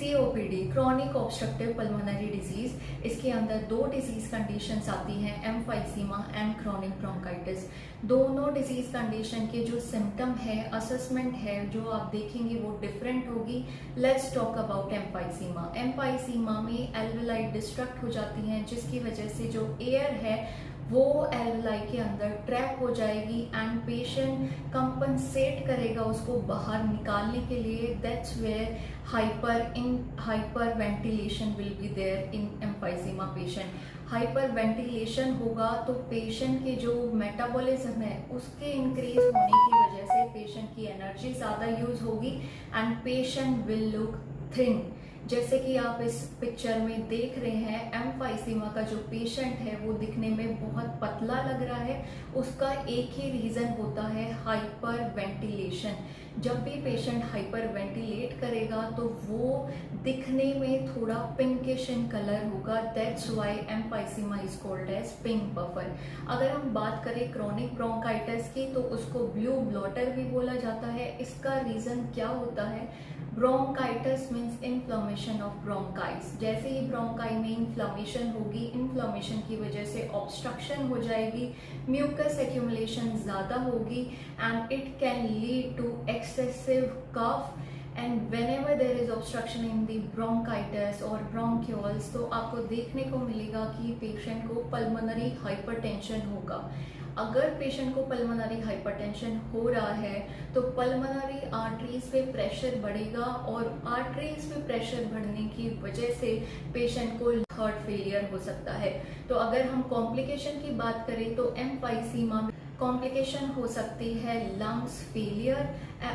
COPD chronic obstructive pulmonary disease, इसके अंदर दो डिजीज कंडीशंस आती हैं, एम्फाइसीमा एंड क्रॉनिक ब्रोंकाइटिस। दोनों डिजीज कंडीशन के जो सिम्टम है, असेसमेंट है, जो आप देखेंगे वो डिफरेंट होगी। Let's talk about emphysema. Emphysema में एल्वेलाई डिस्ट्रक्ट हो जाती हैं, जिसकी वजह से जो एयर है वो एल्वेलाई के अंदर ट्रैप हो जाएगी एंड पेशेंट कंपनसेट करेगा उसको बाहर निकालने के लिए। That's where hyperventilation will be there in emphysema patient. Hyperventilation होगा तो पेशेंट के जो मेटाबॉलिज्म है उसके इंक्रीज होने की वजह से पेशेंट की एनर्जी ज़्यादा यूज होगी and patient will look thin. जैसे कि आप इस पिक्चर में देख रहे हैं, एम्फाइसीमा का जो पेशेंट है वो दिखने में बहुत पतला लग रहा है। उसका एक ही रीजन होता है, हाइपर वेंटिलेशन। जब भी पेशेंट हाइपर वेंटिलेट करेगा तो वो दिखने में थोड़ा पिंकिश इन कलर होगा। That's why emphysema is called as pink puffer. अगर हम बात करें क्रॉनिक ब्रोंकाइटिस की तो उसको ब्लू ब्लॉटर भी बोला जाता है। इसका रीजन क्या होता है? Bronchitis means inflammation of bronchi. जैसे ही ब्रोंकाई में इन्फ्लेमेशन होगी, इन्फ्लेमेशन की वजह से ऑब्स्ट्रक्शन हो जाएगी, म्यूकस एक्यूमुलेशन ज़्यादा होगी and it can lead to excessive cough. And whenever there is obstruction in the bronchitis or bronchioles, तो आपको देखने को मिलेगा कि पेशेंट को पल्मोनरी हाइपरटेंशन होगा। अगर पेशेंट को पल्मोनरी हाइपरटेंशन हो रहा है तो पल्मोनरी आर्टरीज पे प्रेशर बढ़ेगा और आर्टरीज पे प्रेशर बढ़ने की वजह से पेशेंट को हार्ट फेलियर हो सकता है। तो अगर हम कॉम्प्लिकेशन की बात करें तो एम्फाइसीमा में कॉम्प्लिकेशन हो सकती है लंग्स फेलियर।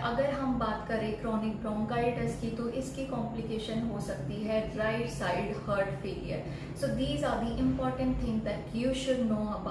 अगर हम बात करें क्रॉनिक ब्रोंकाइटिस की तो इसकी कॉम्प्लिकेशन हो सकती है right side heart failure. So these are the important thing that you should know about